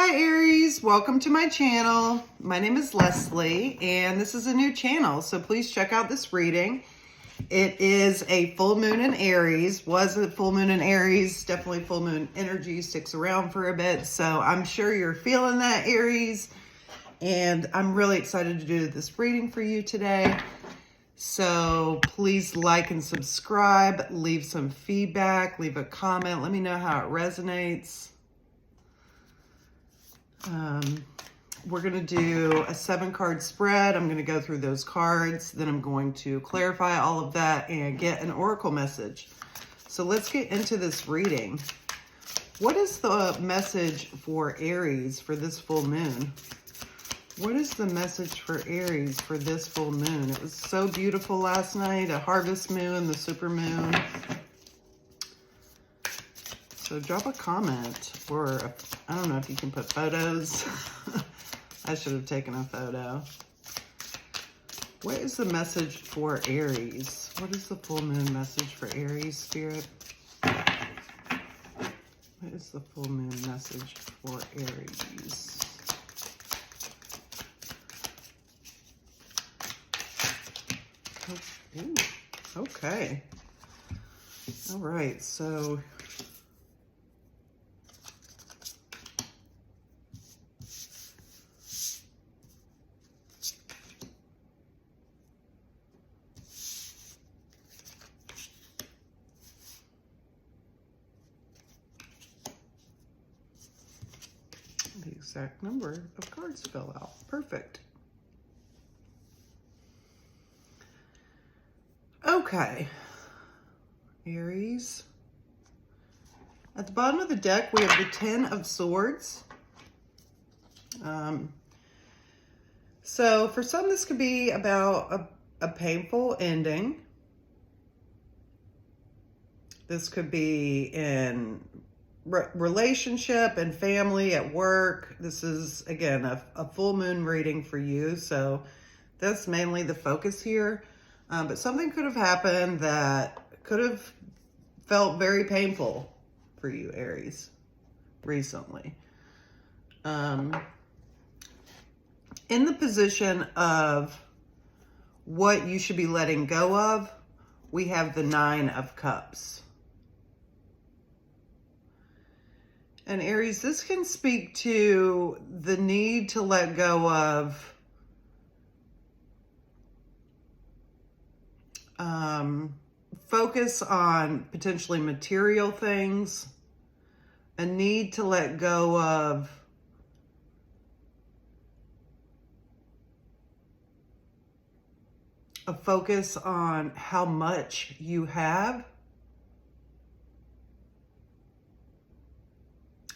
Hi Aries, welcome to my channel. My name is Leslie and this is a new channel, so please check out this reading. It is a full moon in Aries. Was a full moon in Aries, definitely full moon energy sticks around for a bit, so I'm sure you're feeling that, Aries. And I'm really excited to do this reading for you today. So please like and subscribe, leave some feedback, leave a comment, let me know how it resonates. We're going to do a 7-card spread. I'm going to go through those cards. Then I'm going to clarify all of that and get an oracle message. So let's get into this reading. What is the message for Aries for this full moon? What is the message for Aries for this full moon? It was so beautiful last night, a harvest moon, the super moon. So drop a comment, or I don't know if you can put photos. I should have taken a photo. What is the message for Aries? What is the full moon message for Aries, Spirit? What is the full moon message for Aries? Oh, ooh, okay. All right, so the exact number of cards fell out. Perfect. Okay, Aries. At the bottom of the deck, we have the 10 of Swords. So for some, this could be about a painful ending. This could be in relationship and family, at work. This is, again, a full moon reading for you. So that's mainly the focus here. But something could have happened that could have felt very painful for you, Aries, recently. In the position of what you should be letting go of, we have the 9 of Cups. And Aries, this can speak to the need to let go of focus on potentially material things, a need to let go of a focus on how much you have.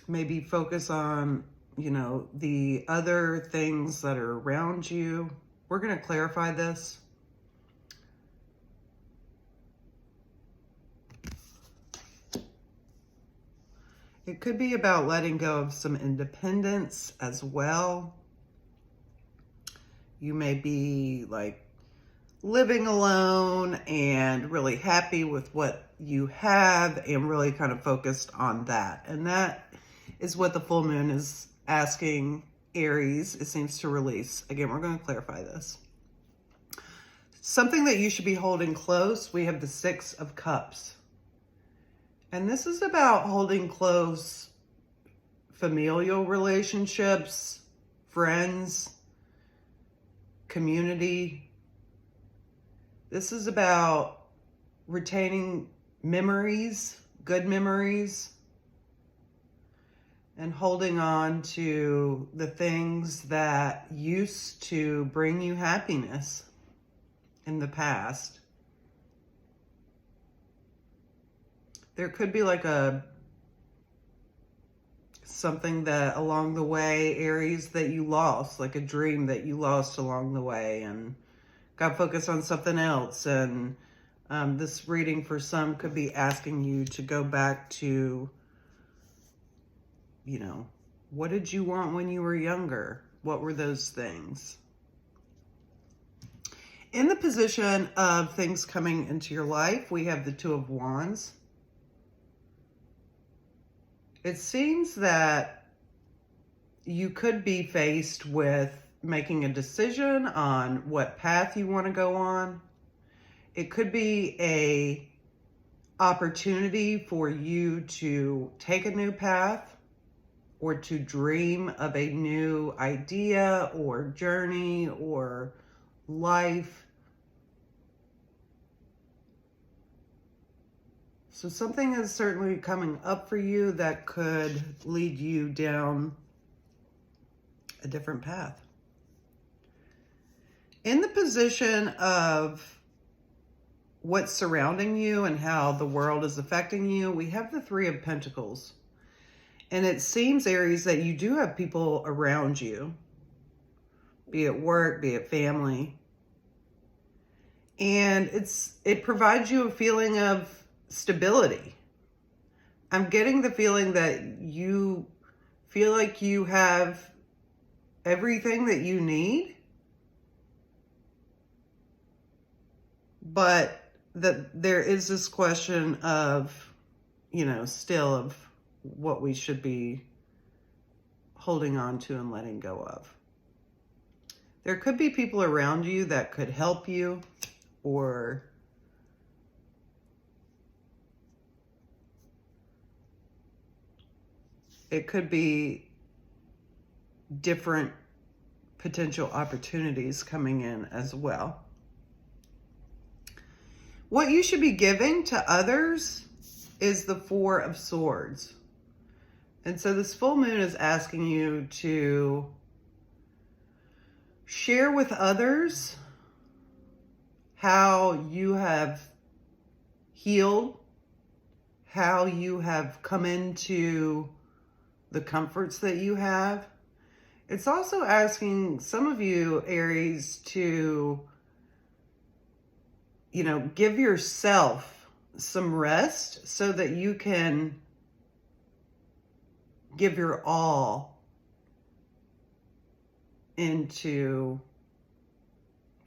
Maybe focus on, you know, the other things that are around you. We're going to clarify this. It could be about letting go of some independence as well. You may be like living alone and really happy with what you have and really kind of focused on that. And that is what the full moon is asking Aries, it seems, to release. Again, we're going to clarify this. Something that you should be holding close, we have the 6 of Cups. And this is about holding close familial relationships, friends, community. This is about retaining memories, good memories, and holding on to the things that used to bring you happiness in the past. There could be like something that along the way, Aries, that you lost, like a dream that you lost along the way and got focused on something else. And this reading for some could be asking you to go back to, you know, what did you want when you were younger? What were those things? In the position of things coming into your life, we have the 2 of Wands. It seems that you could be faced with making a decision on what path you want to go on. It could be a opportunity for you to take a new path or to dream of a new idea or journey or life. So something is certainly coming up for you that could lead you down a different path. In the position of what's surrounding you and how the world is affecting you, we have the Three of Pentacles. And it seems, Aries, that you do have people around you, be it work, be it family. And it provides you a feeling of stability. I'm getting the feeling that you feel like you have everything that you need, but that there is this question of, still of what we should be holding on to and letting go of. There could be people around you that could help you, or it could be different potential opportunities coming in as well. What you should be giving to others is the Four of Swords. And so this full moon is asking you to share with others how you have healed, how you have come into the comforts that you have. It's also asking some of you, Aries, to, give yourself some rest so that you can give your all into,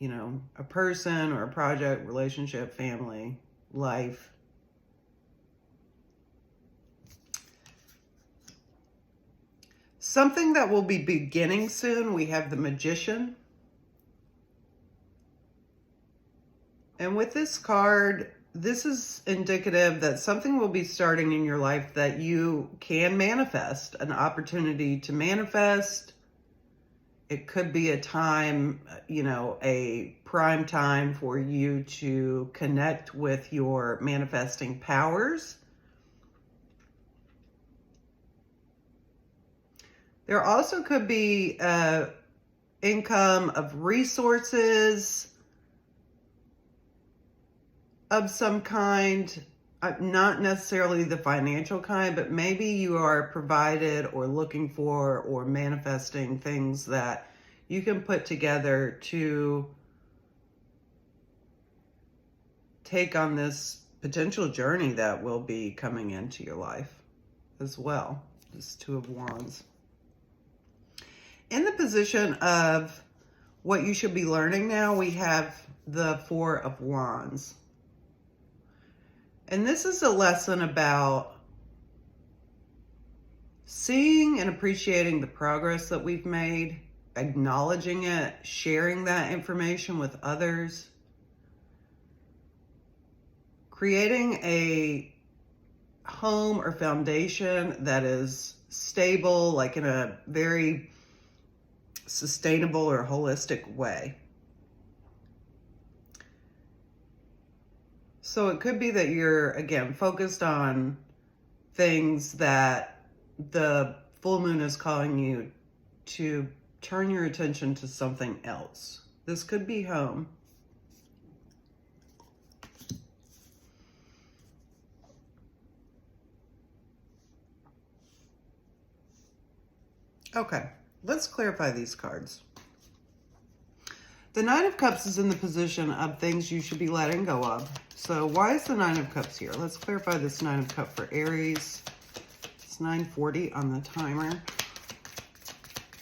a person or a project, relationship, family, life. Something that will be beginning soon, we have the Magician. And with this card, this is indicative that something will be starting in your life that you can manifest, an opportunity to manifest. It could be a time, a prime time for you to connect with your manifesting powers. There also could be income of resources of some kind, not necessarily the financial kind, but maybe you are provided or looking for or manifesting things that you can put together to take on this potential journey that will be coming into your life as well. This Two of Wands. In the position of what you should be learning now, we have the Four of Wands. And this is a lesson about seeing and appreciating the progress that we've made, acknowledging it, sharing that information with others, creating a home or foundation that is stable, like in a very sustainable or holistic way. So it could be that you're, again, focused on things that the full moon is calling you to turn your attention to something else. This could be home. Okay, let's clarify these cards. The Nine of Cups is in the position of things you should be letting go of. So why is the Nine of Cups here? Let's clarify this Nine of Cups for Aries. It's 9:40 on the timer.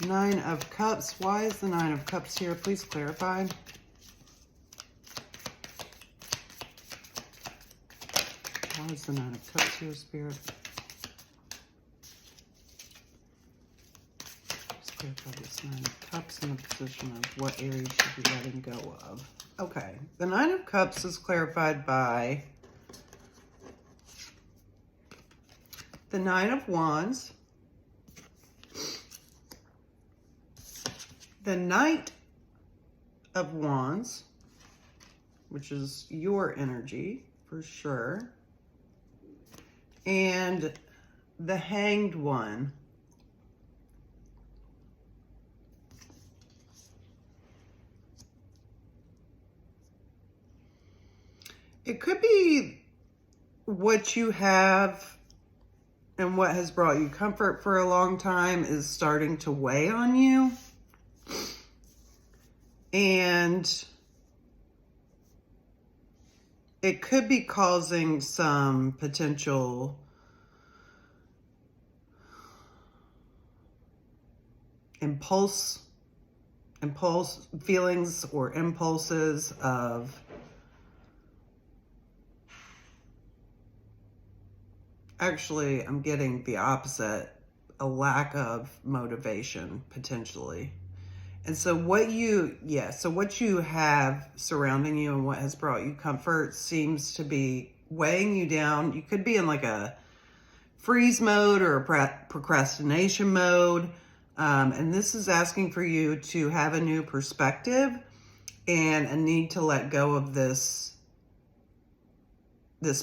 Nine of Cups. Why is the Nine of Cups here? Please clarify. Why is the Nine of Cups here, Spirit? Clarify this Nine of Cups in the position of what Aries should be letting go of. Okay, the Nine of Cups is clarified by the Nine of Wands, the Knight of Wands, which is your energy for sure, and the Hanged One. It could be what you have and what has brought you comfort for a long time is starting to weigh on you. And it could be causing some potential impulse feelings or impulses of actually, I'm getting the opposite, a lack of motivation potentially. And so what you have surrounding you and what has brought you comfort seems to be weighing you down. You could be in like a freeze mode or a procrastination mode. And this is asking for you to have a new perspective and a need to let go of this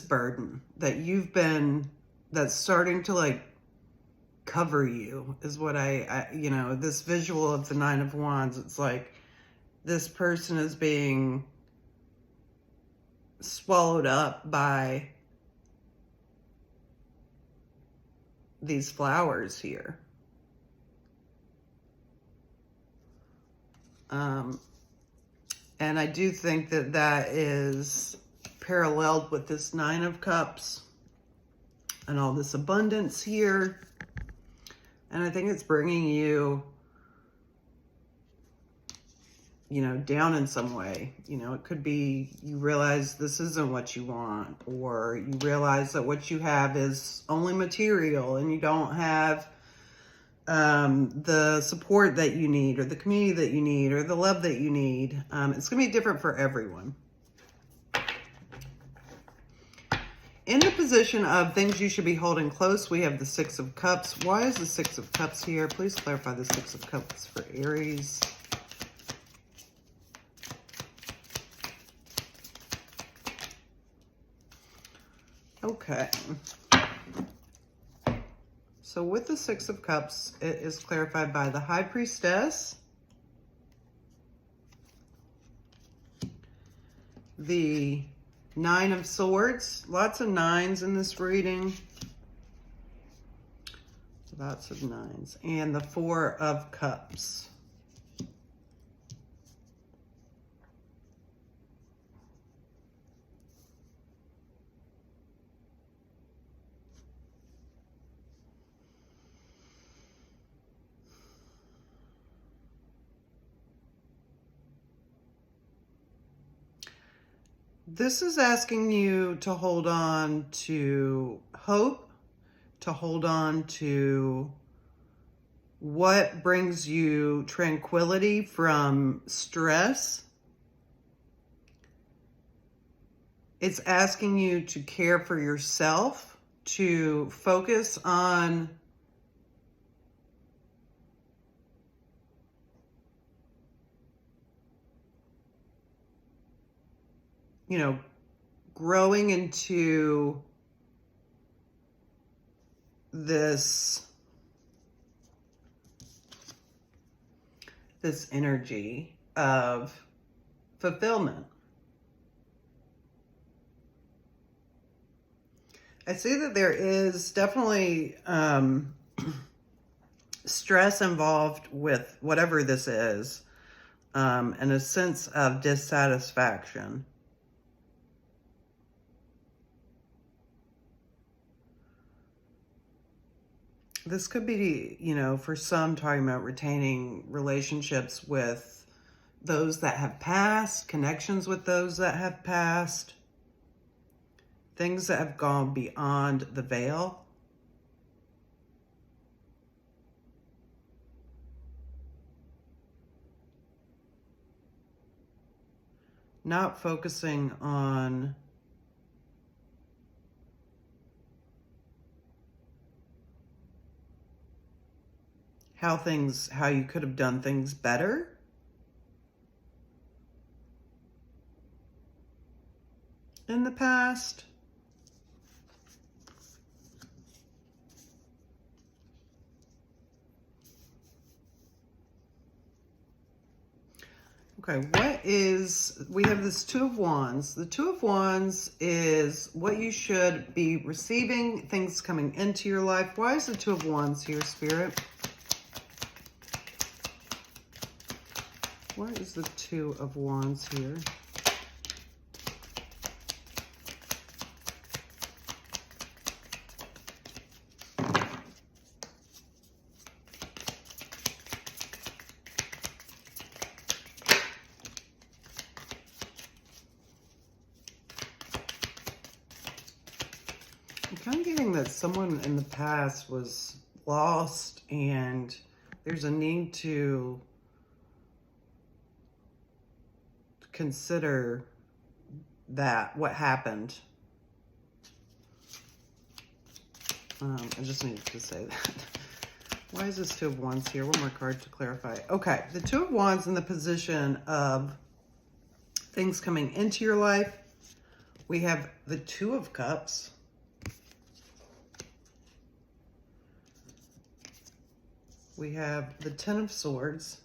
burden that that's starting to like cover you is what I this visual of the Nine of Wands. It's like this person is being swallowed up by these flowers here. And I do think that is paralleled with this Nine of Cups and all this abundance here. And I think it's bringing you, down in some way. It could be you realize this isn't what you want, or you realize that what you have is only material and you don't have the support that you need, or the community that you need, or the love that you need. It's going to be different for everyone. In the position of things you should be holding close, we have the Six of Cups. Why is the Six of Cups here? Please clarify the Six of Cups for Aries. Okay. So with the Six of Cups, it is clarified by the High Priestess, the Nine of Swords, lots of nines in this reading, lots of nines, and the Four of Cups. This is asking you to hold on to hope, to hold on to what brings you tranquility from stress. It's asking you to care for yourself, to focus on growing into this energy of fulfillment. I see that there is definitely stress involved with whatever this is, and a sense of dissatisfaction. This could be, for some, talking about retaining relationships with those that have passed, connections with those that have passed, things that have gone beyond the veil. not focusing on how you could have done things better. In the past. Okay, we have this Two of Wands. The Two of Wands is what you should be receiving, things coming into your life. Why is the Two of Wands here, Spirit? Why is the Two of Wands here? I'm kind of getting that someone in the past was lost and there's a need to consider what happened. I just needed to say that. Why is this Two of Wands here? One more card to clarify. Okay, the Two of Wands in the position of things coming into your life. We have the Two of Cups. We have the Ten of Swords.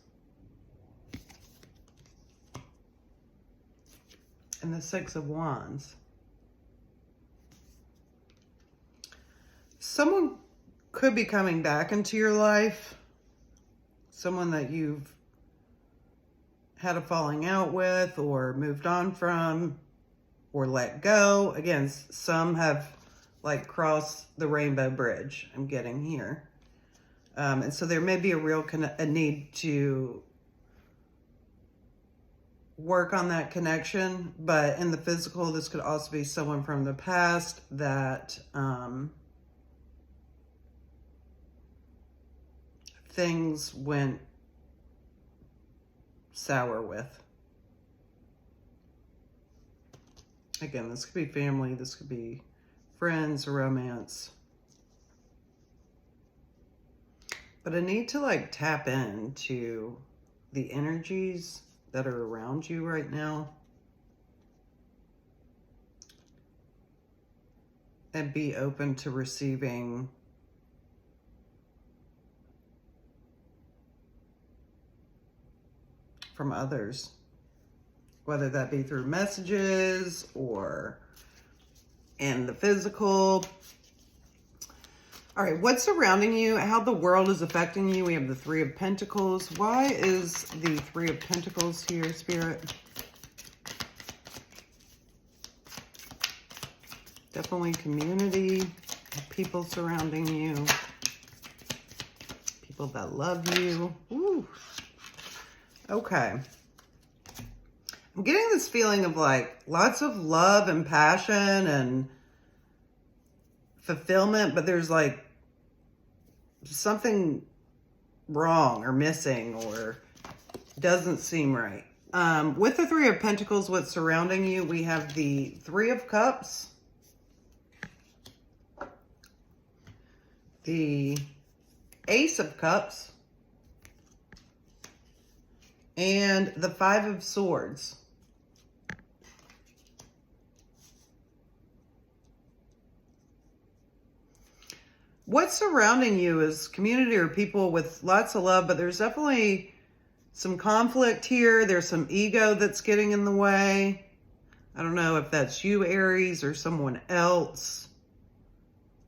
And the Six of Wands. Someone could be coming back into your life. Someone that you've had a falling out with or moved on from or let go. Again, some have like crossed the rainbow bridge, I'm getting here. And so there may be a need to work on that connection, but in the physical, this could also be someone from the past that things went sour with. Again, this could be family, this could be friends, romance. But I need to like tap into the energies that are around you right now and be open to receiving from others, whether that be through messages or in the physical. All right, what's surrounding you? How the world is affecting you? We have the Three of Pentacles. Why is the Three of Pentacles here, Spirit? Definitely community, people surrounding you, people that love you. Ooh. Okay. I'm getting this feeling of like lots of love and passion and fulfillment, but there's like something wrong or missing or doesn't seem right. With the Three of Pentacles, what's surrounding you, we have the Three of Cups, the Ace of Cups, and the Five of Swords. What's surrounding you is community or people with lots of love, but there's definitely some conflict here. There's some ego that's getting in the way. I don't know if that's you, Aries, or someone else,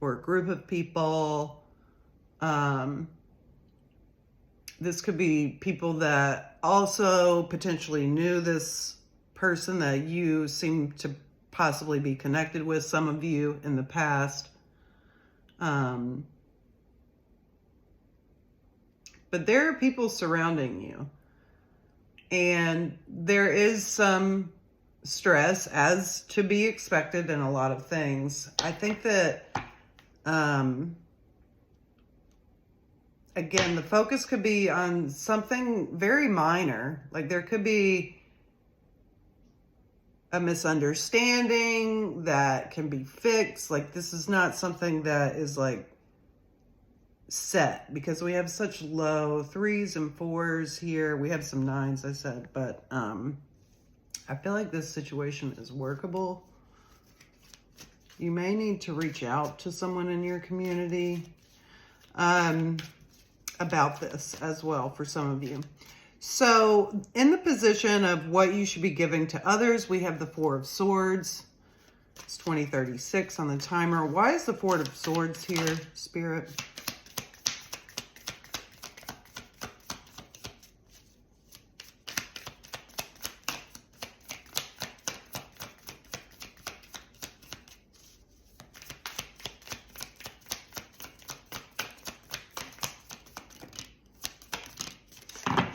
or a group of people. This could be people that also potentially knew this person that you seem to possibly be connected with, some of you in the past. But there are people surrounding you, and there is some stress, as to be expected in a lot of things. I think that, again, the focus could be on something very minor. Like there could be a misunderstanding that can be fixed. Like, this is not something that is like set, because we have such low 3s and 4s here. We have some 9s, I said, but I feel like this situation is workable. You may need to reach out to someone in your community about this as well for some of you. So in the position of what you should be giving to others, we have the 4 of Swords. It's 2036 on the timer. Why is the 4 of Swords here, Spirit?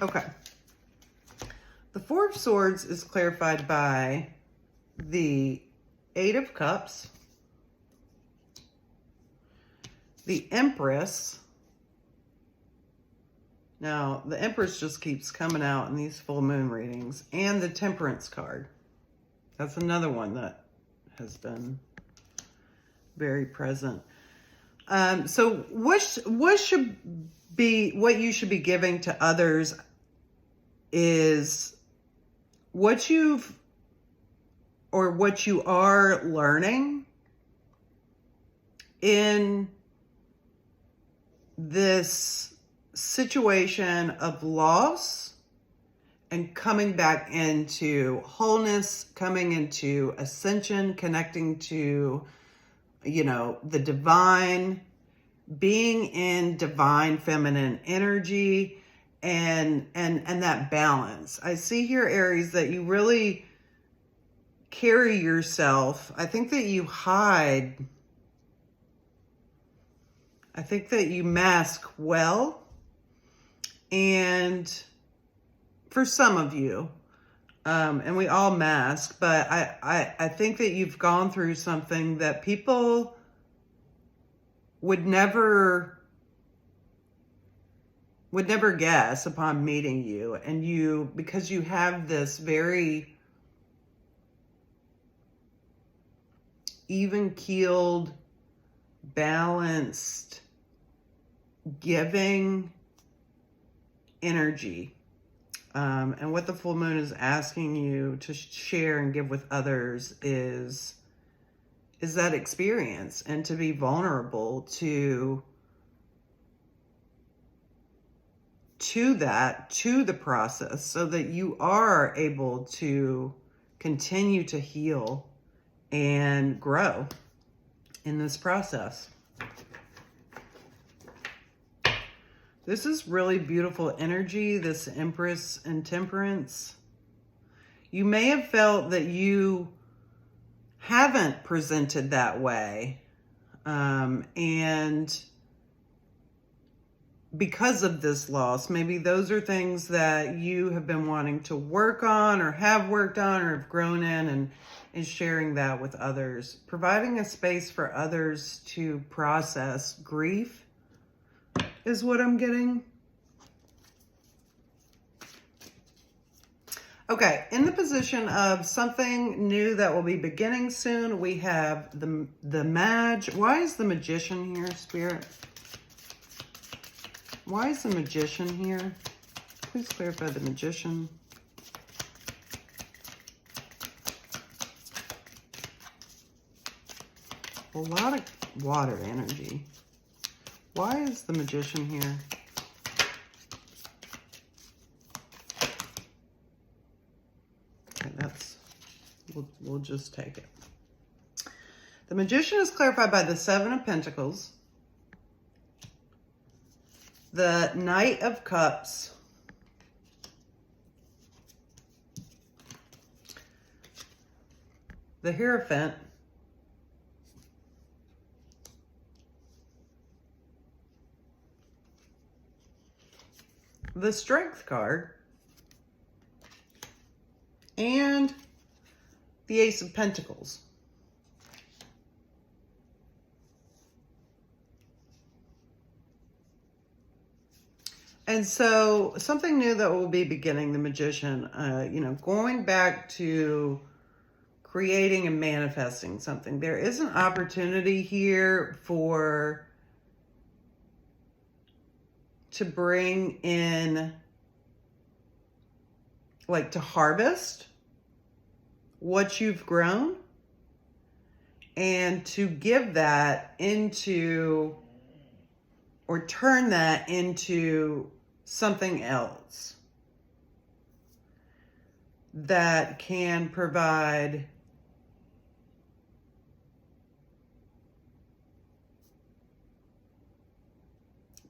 Okay. The 4 of Swords is clarified by the 8 of Cups, the Empress. Now, the Empress just keeps coming out in these full moon readings, and the Temperance card. That's another one that has been very present. So what you should be giving to others is what you are learning in this situation of loss and coming back into wholeness, coming into ascension, connecting to, you know, the divine, being in divine feminine energy, and that balance. I see here, Aries, that you really carry yourself. I think that you hide. I think that you mask well. And for some of you, and we all mask, but I think that you've gone through something that people would never guess upon meeting you. And you, because you have this very even-keeled, balanced, giving energy. And what the full moon is asking you to share and give with others is that experience, and to be vulnerable to the process, so that you are able to continue to heal and grow in this process. This is really beautiful energy, this Empress and Temperance. You may have felt that you haven't presented that way. And because of this loss, maybe those are things that you have been wanting to work on, or have worked on, or have grown in, and sharing that with others. Providing a space for others to process grief is what I'm getting. Okay, in the position of something new that will be beginning soon, we have the Magi. Why is the Magician here, Spirit? Why is the Magician here? Please clarify the Magician. A lot of water energy. Why is the Magician here? Okay, we'll just take it. The Magician is clarified by the 7 of Pentacles, the Knight of Cups, the Hierophant, the Strength card, and the Ace of Pentacles. And so something new that will be beginning, the Magician, you know, going back to creating and manifesting something. There is an opportunity here to bring in, like, to harvest what you've grown and to give that into, or turn that into something else that can provide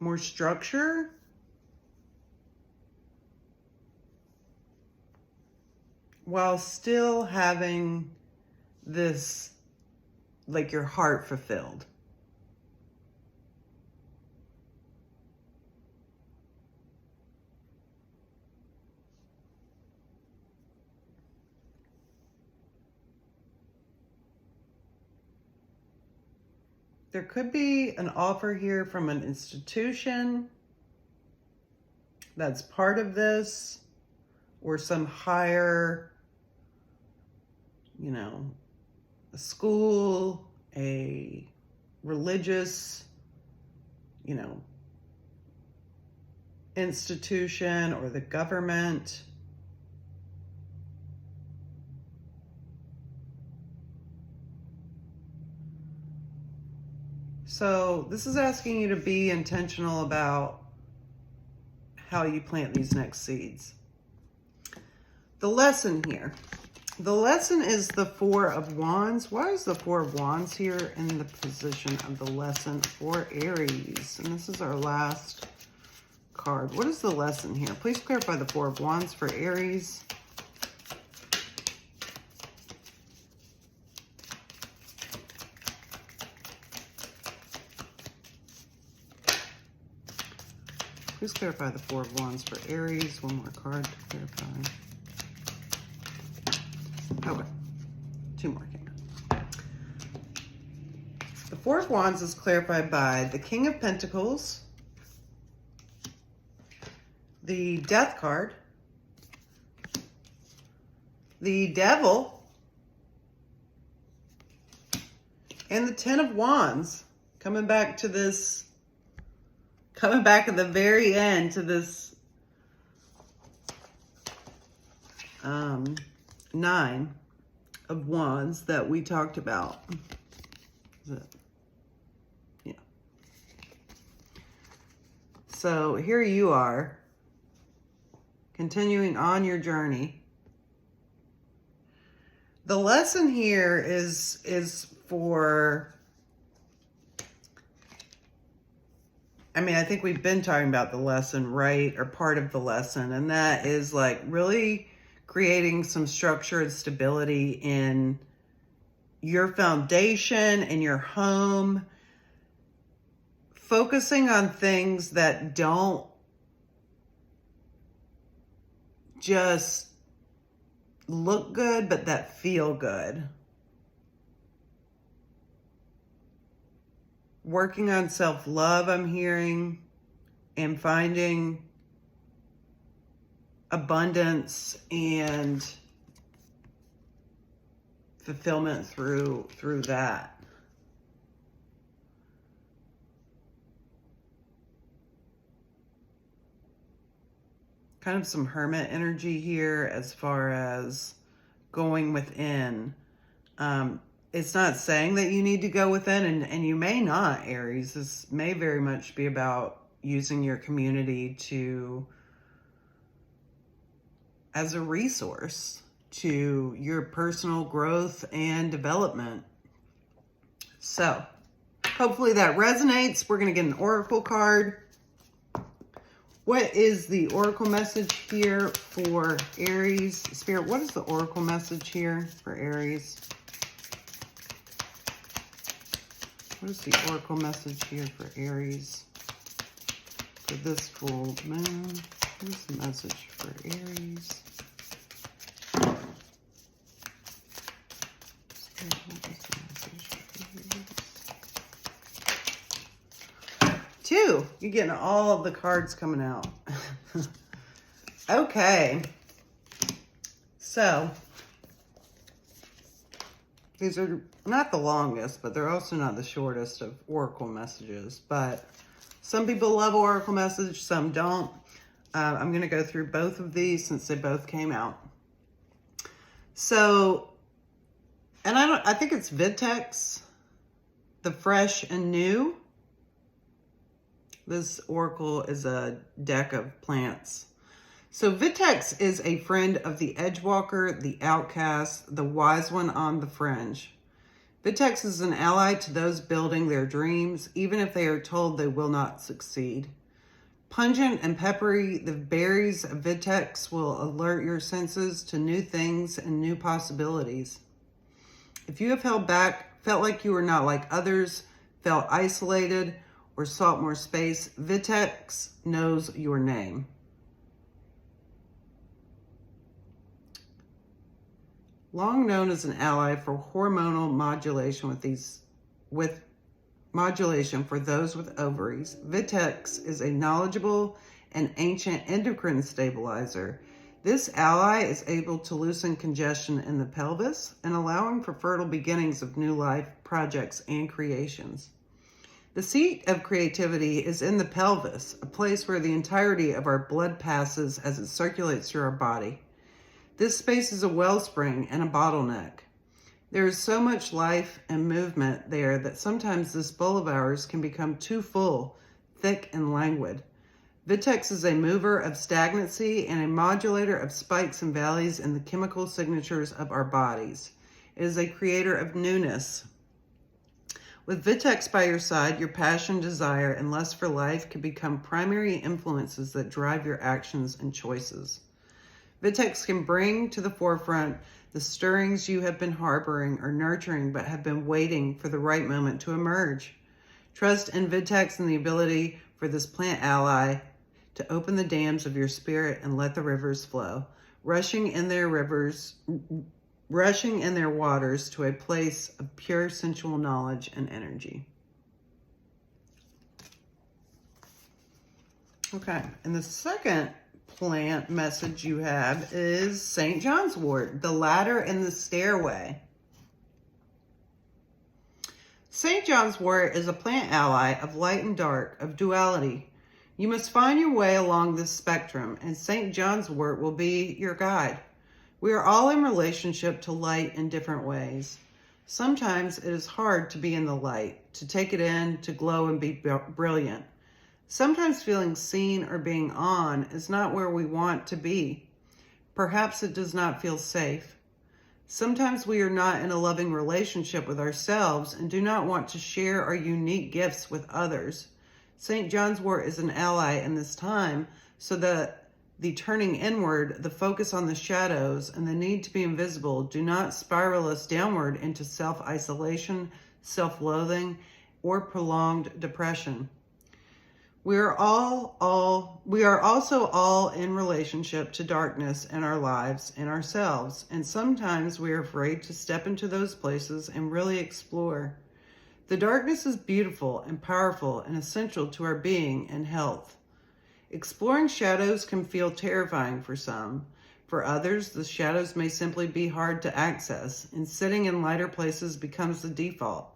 more structure, while still having this, like, your heart fulfilled. There could be an offer here from an institution that's part of this, or some higher, you know, a school, a religious, you know, institution, or the government. So this is asking you to be intentional about how you plant these next seeds. The lesson here. The lesson is the Four of Wands. Why is the Four of Wands here in the position of the lesson for Aries? And this is our last card. What is the lesson here? Please clarify the Four of Wands for Aries. Please clarify the Four of Wands for Aries. One more card to clarify. Okay, two more came out. The Four of Wands is clarified by the King of Pentacles, the Death card, the Devil, and the Ten of Wands. Coming back to this, coming back at the very end to this Nine of Wands that we talked about. Is it? Yeah. So here you are, continuing on your journey. The lesson here is for, I mean, I think we've been talking about the lesson, right? Or part of the lesson. And that is, like, really creating some structure and stability in your foundation and your home. Focusing on things that don't just look good, but that feel good. Working on self-love, I'm hearing, and finding abundance and fulfillment through that. Kind of some hermit energy here as far as going within. It's not saying that you need to go within, and you may not, Aries. This may very much be about using your community as a resource to your personal growth and development. So hopefully that resonates. We're going to get an oracle card. What is the oracle message here for Aries? Spirit, what is the oracle message here for Aries? What is the oracle message here for Aries for this full moon? What is the message for Aries? Spirit, what is the message for Aries? 2. You're getting all of the cards coming out. Okay. So, These are not the longest, but they're also not the shortest of oracle messages. But some people love oracle message, some don't. I'm going to go through both of these since they both came out. So, and I think it's Vitex, the fresh and new. This oracle is a deck of plants. So Vitex is a friend of the edgewalker, the outcast, the wise one on the fringe. Vitex is an ally to those building their dreams, even if they are told they will not succeed. Pungent and peppery, the berries of Vitex will alert your senses to new things and new possibilities. If you have held back, felt like you were not like others, felt isolated, or sought more space, Vitex knows your name. Long known as an ally for hormonal modulation with modulation for those with ovaries, Vitex is a knowledgeable and ancient endocrine stabilizer. This ally is able to loosen congestion in the pelvis and allowing for fertile beginnings of new life projects and creations. The seat of creativity is in the pelvis, a place where the entirety of our blood passes as it circulates through our body. This space is a wellspring and a bottleneck. There is so much life and movement there that sometimes this bowl of ours can become too full, thick, and languid. Vitex is a mover of stagnancy and a modulator of spikes and valleys in the chemical signatures of our bodies. It is a creator of newness. With Vitex by your side, your passion, desire, and lust for life can become primary influences that drive your actions and choices. Vitex can bring to the forefront the stirrings you have been harboring or nurturing but have been waiting for the right moment to emerge. Trust in Vitex and the ability for this plant ally to open the dams of your spirit and let the rivers flow, rushing in their waters to a place of pure sensual knowledge and energy. Okay, and the second plant message you have is St. John's wort, the ladder and the stairway. St. John's wort is a plant ally of light and dark, of duality. You must find your way along this spectrum, and St. John's wort will be your guide. We are all in relationship to light in different ways. Sometimes it is hard to be in the light, to take it in, to glow and be brilliant. Sometimes feeling seen or being on is not where we want to be. Perhaps it does not feel safe. Sometimes we are not in a loving relationship with ourselves and do not want to share our unique gifts with others. St. John's wort is an ally in this time so that the turning inward, the focus on the shadows, and the need to be invisible do not spiral us downward into self-isolation, self-loathing, or prolonged depression. We are also all in relationship to darkness in our lives and ourselves, and sometimes we are afraid to step into those places and really explore. The darkness is beautiful and powerful and essential to our being and health. Exploring shadows can feel terrifying for some. For others, the shadows may simply be hard to access, and sitting in lighter places becomes the default.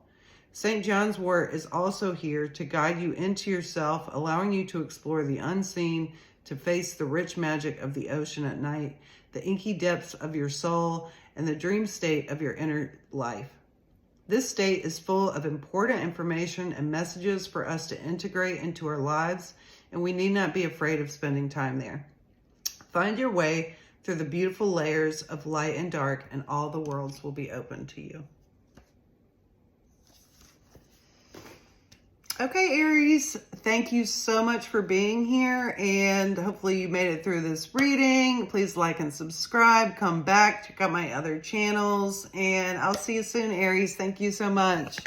St. John's wort is also here to guide you into yourself, allowing you to explore the unseen, to face the rich magic of the ocean at night, the inky depths of your soul, and the dream state of your inner life. This state is full of important information and messages for us to integrate into our lives, and we need not be afraid of spending time there. Find your way through the beautiful layers of light and dark, and all the worlds will be open to you. Okay, Aries, thank you so much for being here, and hopefully you made it through this reading. Please like and subscribe. Come back, check out my other channels, and I'll see you soon, Aries. Thank you so much.